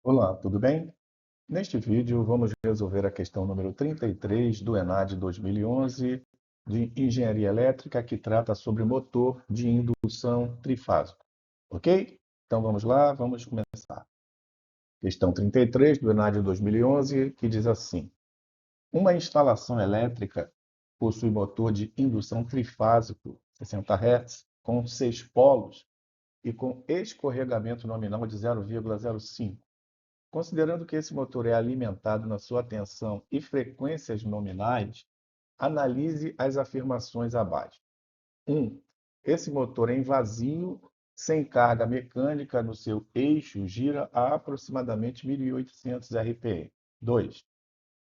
Olá, tudo bem? Neste vídeo, vamos resolver a questão número 33 do ENAD 2011 de Engenharia Elétrica, que trata sobre motor de indução trifásico. Ok? Então vamos lá, vamos começar. Questão 33 do ENAD 2011, que diz assim: uma instalação elétrica possui motor de indução trifásico 60 Hz com 6 polos e com escorregamento nominal de 0,05. Considerando que esse motor é alimentado na sua tensão e frequências nominais, analise as afirmações abaixo. 1. Esse motor em vazio, sem carga mecânica no seu eixo, gira a aproximadamente 1.800 RPM. 2.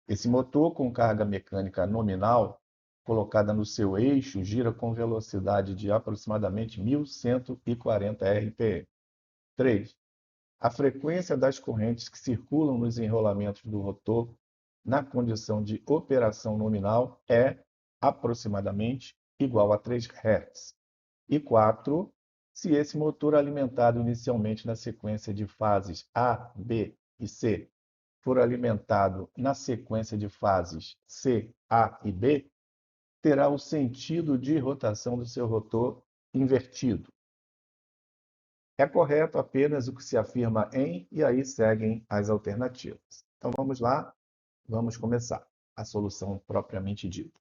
Esse motor com carga mecânica nominal, colocada no seu eixo, gira com velocidade de aproximadamente 1.140 RPM. 3. A frequência das correntes que circulam nos enrolamentos do rotor na condição de operação nominal é aproximadamente igual a 3 Hz. E 4. Se esse motor alimentado inicialmente na sequência de fases A, B e C for alimentado na sequência de fases C, A e B, terá o sentido de rotação do seu rotor invertido. É correto apenas o que se afirma em, e aí seguem as alternativas. Então vamos lá, vamos começar a solução propriamente dita.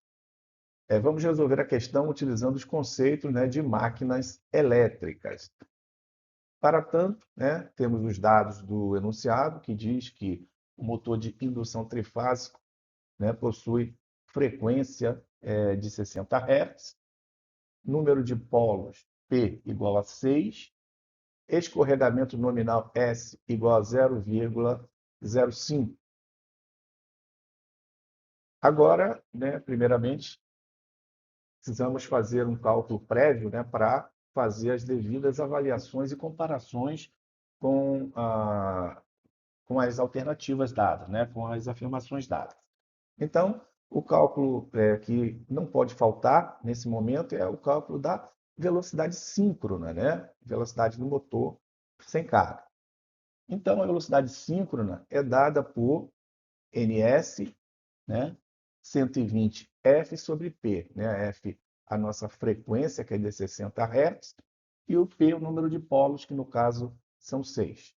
Vamos resolver a questão utilizando os conceitos, de máquinas elétricas. Para tanto, temos os dados do enunciado, que diz que o motor de indução trifásico, possui frequência de 60 Hz, número de polos P igual a 6, escorregamento nominal S igual a 0,05. Agora, primeiramente, precisamos fazer um cálculo prévio, para fazer as devidas avaliações e comparações com, com as alternativas dadas, com as afirmações dadas. Então, o cálculo que não pode faltar nesse momento é o cálculo da velocidade síncrona, velocidade do motor sem carga. Então, a velocidade síncrona é dada por ns, 120 F sobre P. F, a nossa frequência, que é de 60 Hz, e o P, o número de polos, que no caso são 6.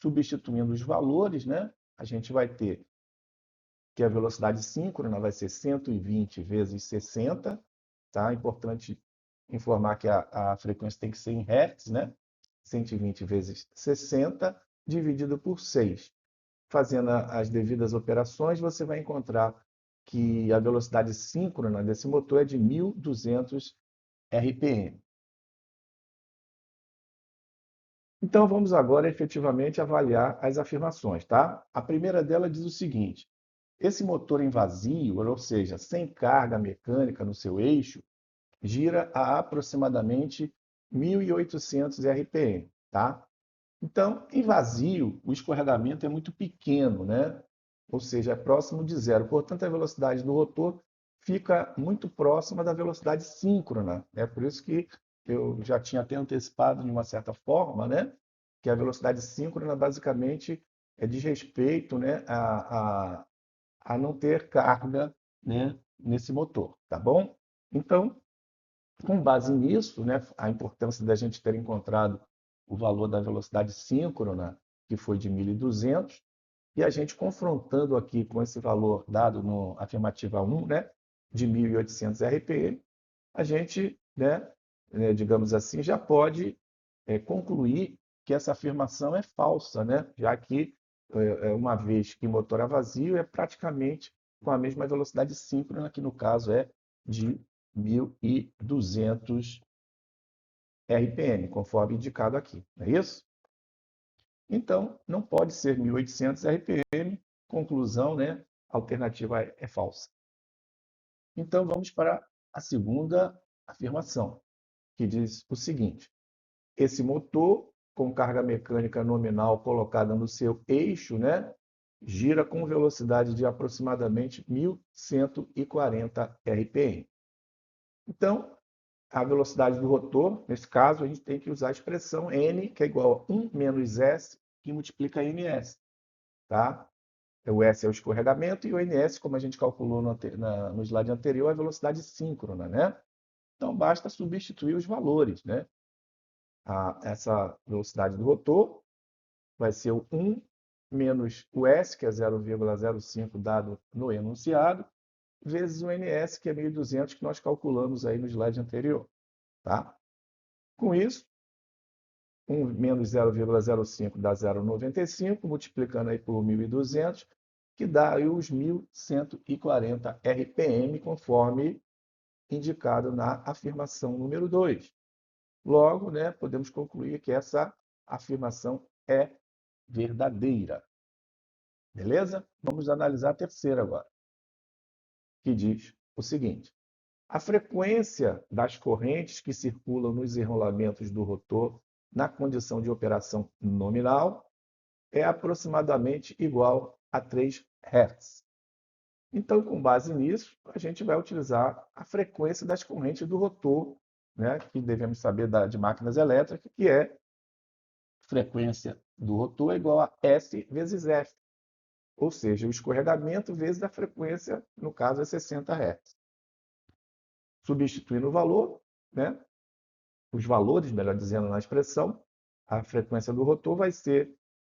Substituindo os valores, a gente vai ter que a velocidade síncrona vai ser 120 vezes 60. Tá? É importante informar que a frequência tem que ser em Hz, 120 vezes 60, dividido por 6. Fazendo as devidas operações, você vai encontrar que a velocidade síncrona desse motor é de 1.200 RPM. Então, vamos agora efetivamente avaliar as afirmações. Tá? A primeira dela diz o seguinte: esse motor em vazio, ou seja, sem carga mecânica no seu eixo, gira a aproximadamente 1.800 RPM. Tá? Então, em vazio, o escorregamento é muito pequeno, ou seja, é próximo de zero. Portanto, a velocidade do rotor fica muito próxima da velocidade síncrona. É por isso que eu já tinha até antecipado, de uma certa forma, que a velocidade síncrona basicamente diz respeito, a não ter carga, nesse motor, tá bom? Então, com base nisso, a importância da gente ter encontrado o valor da velocidade síncrona, que foi de 1.200, e a gente confrontando aqui com esse valor dado no afirmativa 1, de 1.800 RPM, a gente, digamos assim, já pode concluir que essa afirmação é falsa, já que, uma vez que o motor é vazio, é praticamente com a mesma velocidade síncrona, que no caso é de 1.200 RPM, conforme indicado aqui, não é isso? Então, não pode ser 1.800 RPM, conclusão, a alternativa é falsa. Então, vamos para a segunda afirmação, que diz o seguinte: esse motor, com carga mecânica nominal colocada no seu eixo, gira com velocidade de aproximadamente 1.140 RPM. Então, a velocidade do rotor, nesse caso, a gente tem que usar a expressão n, que é igual a 1 menos s que multiplica ns, tá? O S é o escorregamento e o ns, como a gente calculou no slide anterior, é a velocidade síncrona, né? Então, basta substituir os valores, né? Essa velocidade do rotor vai ser o 1 menos o S, que é 0,05 dado no enunciado, vezes o ns, que é 1.200, que nós calculamos aí no slide anterior, tá? Com isso, 1 menos 0,05 dá 0,95, multiplicando aí por 1.200, que dá aí os 1.140 RPM, conforme indicado na afirmação número 2. Logo, né, podemos concluir que essa afirmação é verdadeira. Beleza? Vamos analisar a terceira agora, que diz o seguinte: a frequência das correntes que circulam nos enrolamentos do rotor na condição de operação nominal é aproximadamente igual a 3 Hz. Então, com base nisso, a gente vai utilizar a frequência das correntes do rotor, né, que devemos saber de máquinas elétricas, que é frequência do rotor é igual a S vezes F, ou seja, o escorregamento vezes a frequência, no caso é 60 Hz. Substituindo o valor, né, os valores, melhor dizendo, na expressão, a frequência do rotor vai ser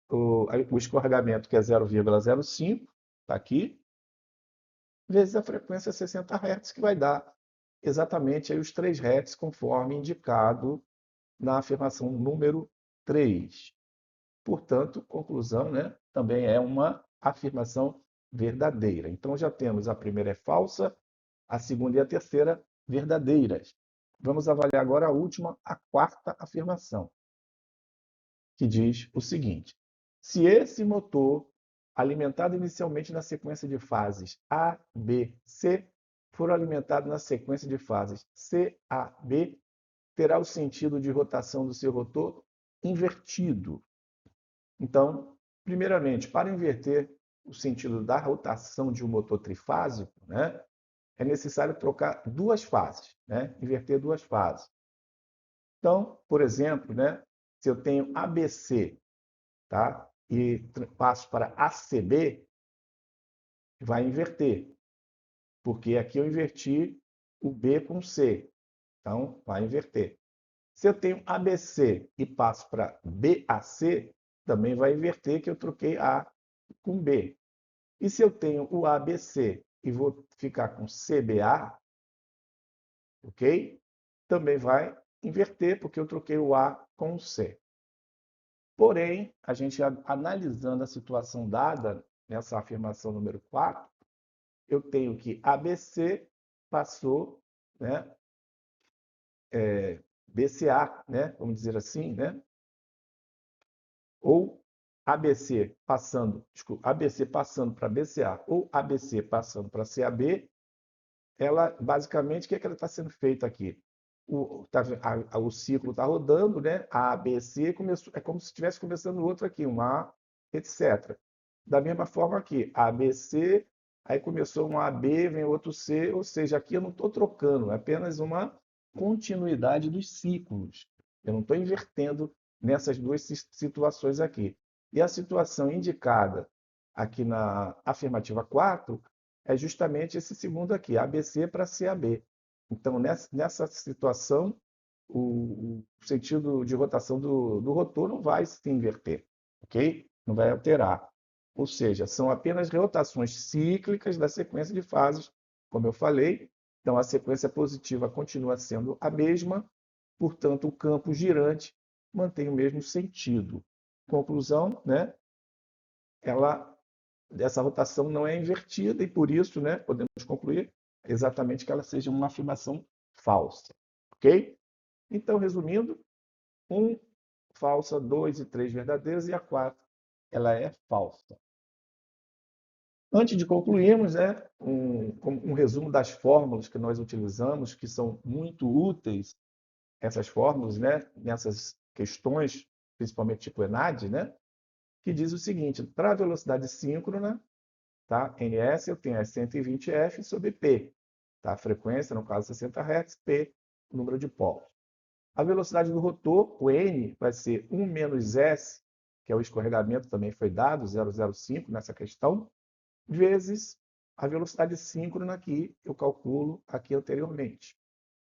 o escorregamento, que é 0,05, está aqui, vezes a frequência 60 Hz, que vai dar exatamente aí os 3 Hz, conforme indicado na afirmação número 3. Portanto, conclusão, né, também é uma afirmação verdadeira. Então, já temos a primeira é falsa, a segunda e a terceira verdadeiras. Vamos avaliar agora a última, a quarta afirmação, que diz o seguinte: se esse motor, alimentado inicialmente na sequência de fases A, B, C, for alimentado na sequência de fases C, A, B, terá o sentido de rotação do seu rotor invertido. Então, primeiramente, para inverter o sentido da rotação de um motor trifásico, né, é necessário trocar duas fases, né, inverter duas fases. Então, por exemplo, né, se eu tenho ABC, tá, e passo para ACB, vai inverter, porque aqui eu inverti o B com C, então vai inverter. Se eu tenho ABC e passo para BAC, também vai inverter, que eu troquei A com B. E se eu tenho o ABC e vou ficar com CBA, ok? Também vai inverter, porque eu troquei o A com o C. Porém, a gente analisando a situação dada nessa afirmação número 4, eu tenho que ABC passou, né, BCA, né, vamos dizer assim, né, ou ABC passando, desculpa, ABC passando para BCA ou ABC passando para CAB, ela basicamente, o que é que ela está sendo feito aqui? O ciclo está rodando, né? A, B, C começou, é como se estivesse começando outro aqui, um A, etc. Da mesma forma aqui, A, B, C, aí começou um A, B, vem outro C, ou seja, aqui eu não estou trocando, é apenas uma continuidade dos ciclos. Eu não estou invertendo nessas duas situações aqui. E a situação indicada aqui na afirmativa 4 é justamente esse segundo aqui, ABC para CAB. Então, nessa situação, o sentido de rotação do rotor não vai se inverter, ok? Não vai alterar. Ou seja, são apenas rotações cíclicas da sequência de fases, como eu falei. Então, a sequência positiva continua sendo a mesma, portanto, o campo girante mantém o mesmo sentido. Conclusão, né? Essa rotação não é invertida e, por isso, né, podemos concluir exatamente que ela seja uma afirmação falsa. Ok? Então, resumindo, 1 falsa, 2 e 3 verdadeiras e a 4 ela é falsa. Antes de concluirmos, né, um resumo das fórmulas que nós utilizamos, que são muito úteis, essas fórmulas, né, nessas questões, principalmente tipo ENAD, né, que diz o seguinte: para a velocidade síncrona, tá, ns, eu tenho 120F sobre P, tá, a frequência, no caso 60 Hz, P, o número de polos. A velocidade do rotor, o N, vai ser 1 menos S, que é o escorregamento, também foi dado, 0,05 nessa questão, vezes a velocidade síncrona que eu calculo aqui anteriormente.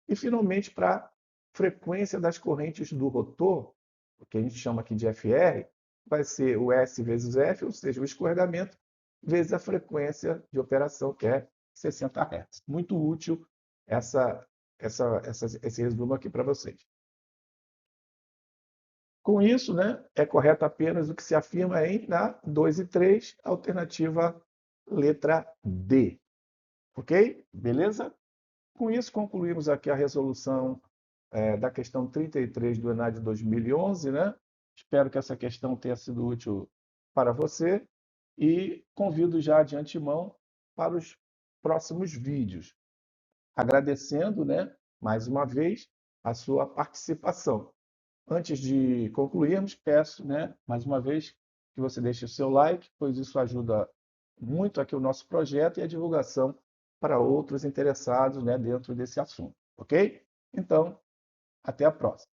E, finalmente, para a frequência das correntes do rotor, o que a gente chama aqui de FR, vai ser o S vezes F, ou seja, o escorregamento, vezes a frequência de operação, que é 60 Hz. Muito útil esse resumo aqui para vocês. Com isso, né, é correto apenas o que se afirma na 2 e 3, alternativa letra D. Ok? Beleza? Com isso, concluímos aqui a resolução da questão 33 do ENAD 2011, né? Espero que essa questão tenha sido útil para você e convido já de antemão para os próximos vídeos, agradecendo, né, mais uma vez, a sua participação. Antes de concluirmos, peço, né, mais uma vez, que você deixe o seu like, pois isso ajuda muito aqui o nosso projeto e a divulgação para outros interessados, né, dentro desse assunto, ok? Então, até a próxima.